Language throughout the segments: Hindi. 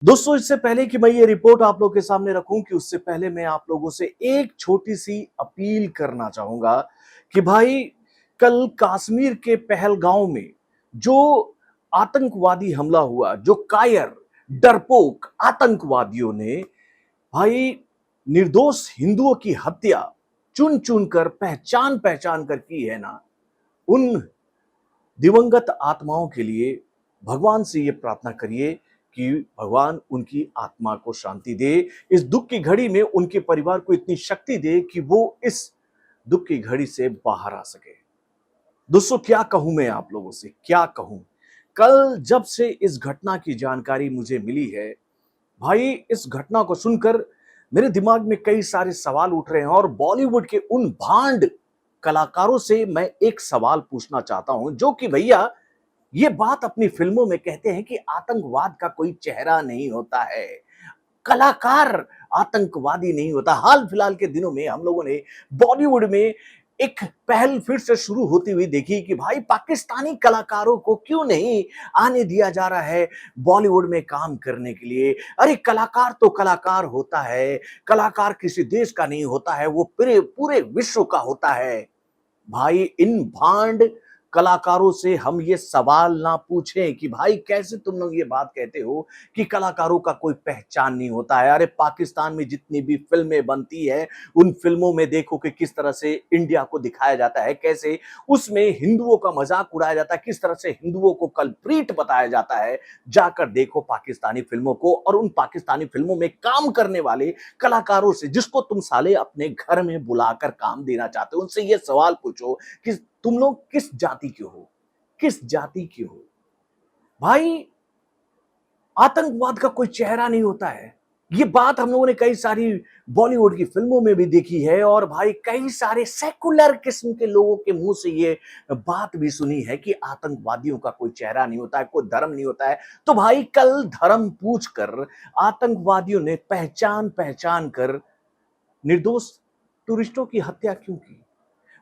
दोस्तों, इससे पहले कि मैं ये रिपोर्ट आप लोगों के सामने रखूं कि उससे पहले मैं आप लोगों से एक छोटी सी अपील करना चाहूंगा कि भाई कल कश्मीर के पहलगांव में जो आतंकवादी हमला हुआ, जो कायर डरपोक आतंकवादियों ने भाई निर्दोष हिंदुओं की हत्या चुन चुन कर पहचान पहचान कर की है ना, उन दिवंगत आत्माओं के लिए भगवान से ये प्रार्थना करिए कि भगवान उनकी आत्मा को शांति दे। इस दुख की घड़ी में उनके परिवार को इतनी शक्ति दे कि वो इस दुख की घड़ी से बाहर आ सके। दोस्तों, क्या कहूं मैं आप लोगों से, क्या कहूं। कल जब से इस घटना की जानकारी मुझे मिली है, भाई इस घटना को सुनकर मेरे दिमाग में कई सारे सवाल उठ रहे हैं और बॉलीवुड के उन भांड कलाकारों से मैं एक सवाल पूछना चाहता हूं, जो कि भैया ये बात अपनी फिल्मों में कहते हैं कि आतंकवाद का कोई चेहरा नहीं होता है, कलाकार आतंकवादी नहीं होता। हाल फिलहाल के दिनों में हम लोगों ने बॉलीवुड में एक पहल फिर से शुरू होती हुई देखी कि भाई पाकिस्तानी कलाकारों को क्यों नहीं आने दिया जा रहा है बॉलीवुड में काम करने के लिए। अरे कलाकार तो कलाकार होता है, कलाकार किसी देश का नहीं होता है, वो पूरे पूरे विश्व का होता है। भाई इन भांड कलाकारों से हम ये सवाल ना पूछें कि भाई कैसे तुम लोग ये बात कहते हो कि कलाकारों का कोई पहचान नहीं होता है। अरे पाकिस्तान में जितनी भी फिल्में बनती है, उन फिल्मों में देखो कि किस तरह से इंडिया को दिखाया जाता है, कैसे उसमें हिंदुओं का मजाक उड़ाया जाता है, किस तरह से हिंदुओं को कल्प्रीट बताया जाता है। जाकर देखो पाकिस्तानी फिल्मों को और उन पाकिस्तानी फिल्मों में काम करने वाले कलाकारों से, जिसको तुम साले अपने घर में बुलाकर काम देना चाहते हो, उनसे ये सवाल पूछो कि तुम लोग किस जाति के हो, किस जाति के हो। भाई आतंकवाद का कोई चेहरा नहीं होता है। ये बात हम लोगों ने कई सारी बॉलीवुड की फिल्मों में भी देखी है और भाई कई सारे सेकुलर किस्म के लोगों के मुंह से ये बात भी सुनी है कि आतंकवादियों का कोई चेहरा नहीं होता है, कोई धर्म नहीं होता है। तो भाई कल धर्म पूछकर आतंकवादियों ने पहचान पहचान कर निर्दोष टूरिस्टों की हत्या क्यों की।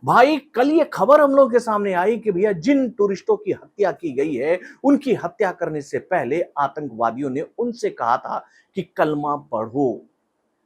भाई कल ये खबर हम लोग के सामने आई कि भैया जिन टूरिस्टों की हत्या की गई है, उनकी हत्या करने से पहले आतंकवादियों ने उनसे कहा था कि कलमा पढ़ो।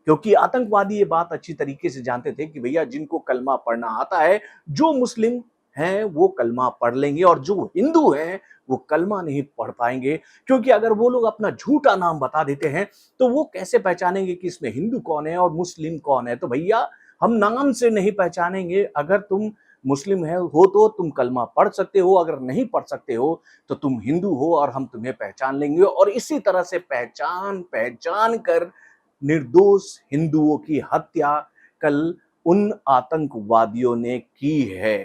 क्योंकि आतंकवादी ये बात अच्छी तरीके से जानते थे कि भैया जिनको कलमा पढ़ना आता है, जो मुस्लिम हैं वो कलमा पढ़ लेंगे और जो हिंदू हैं वो कलमा नहीं पढ़ पाएंगे। क्योंकि अगर वो लोग अपना झूठा नाम बता देते हैं तो वो कैसे पहचानेंगे कि इसमें हिंदू कौन है और मुस्लिम कौन है। तो भैया हम नाम से नहीं पहचानेंगे। अगर तुम मुस्लिम है हो तो तुम कलमा पढ़ सकते हो, अगर नहीं पढ़ सकते हो तो तुम हिंदू हो और हम तुम्हें पहचान लेंगे। और इसी तरह से पहचान पहचान कर निर्दोष हिंदुओं की हत्या कल उन आतंकवादियों ने की है।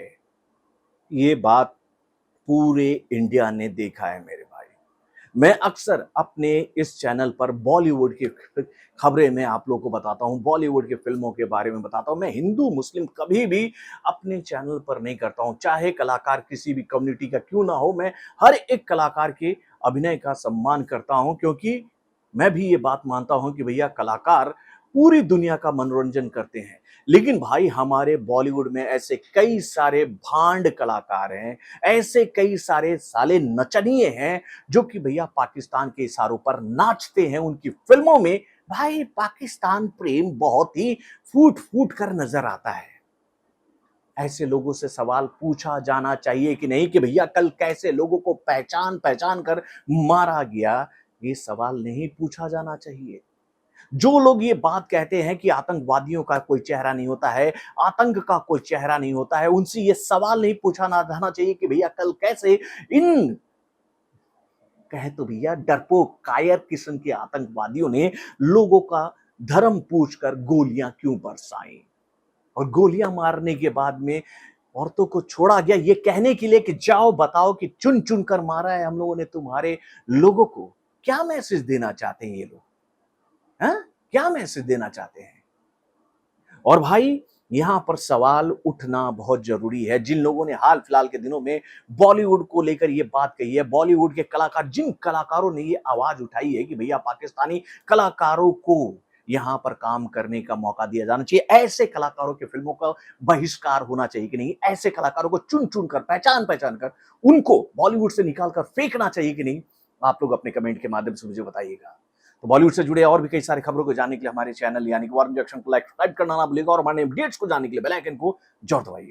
ये बात पूरे इंडिया ने देखा है मेरे भाई। मैं अक्सर अपने इस चैनल पर बॉलीवुड की खबरें मैं आप लोगों को बताता हूं, बॉलीवुड की फिल्मों के बारे में बताता हूं। मैं हिंदू मुस्लिम कभी भी अपने चैनल पर नहीं करता हूं, चाहे कलाकार किसी भी कम्युनिटी का क्यों ना हो। मैं हर एक कलाकार के अभिनय का सम्मान करता हूं, क्योंकि मैं भी ये बात मानता हूं कि भैया कलाकार पूरी दुनिया का मनोरंजन करते हैं। लेकिन भाई हमारे बॉलीवुड में ऐसे कई सारे भांड कलाकार हैं, ऐसे कई सारे साले नचनिए हैं जो कि भैया पाकिस्तान के इशारों पर नाचते हैं। उनकी फिल्मों में भाई पाकिस्तान प्रेम बहुत ही फूट फूट कर नजर आता है। ऐसे लोगों से सवाल पूछा जाना चाहिए कि नहीं कि भैया कल कैसे लोगों को पहचान पहचान कर मारा गया। ये सवाल नहीं पूछा जाना चाहिए। जो लोग ये बात कहते हैं कि आतंकवादियों का कोई चेहरा नहीं होता है, आतंक का कोई चेहरा नहीं होता है, उनसे ये सवाल नहीं पूछा ना जाना चाहिए कि भैया कल कैसे इन कहे तो भैया डरपोक कायर किस्म के आतंकवादियों ने लोगों का धर्म पूछकर गोलियां क्यों बरसाई। और गोलियां मारने के बाद में औरतों को छोड़ा गया ये कहने के लिए कि जाओ बताओ कि चुन चुन कर मारा है हम लोगों ने तुम्हारे लोगों को। क्या मैसेज देना चाहते हैं ये लोग, हैं? क्या मैसेज देना चाहते हैं। और भाई यहां पर सवाल उठना बहुत जरूरी है। जिन लोगों ने हाल फिलहाल के दिनों में बॉलीवुड को लेकर ये बात कही है, बॉलीवुड के कलाकार, जिन कलाकारों ने ये आवाज उठाई है कि भैया पाकिस्तानी कलाकारों को यहां पर काम करने का मौका दिया जाना चाहिए, ऐसे कलाकारों की फिल्मों का बहिष्कार होना चाहिए कि नहीं, ऐसे कलाकारों को चुन चुन कर पहचान पहचान कर उनको बॉलीवुड से निकाल कर फेंकना चाहिए कि नहीं, आप लोग अपने कमेंट के माध्यम से मुझे बताइएगा। तो बॉलीवुड से जुड़े और भी कई सारी खबरों को जानने के लिए हमारे चैनल यानी कि वार्म रिएक्शन को लाइक सब्सक्राइब करना ना भूलिएगा और हमारे अपडेट्स को जानने के लिए बेल आइकन को जरूर दबाइए।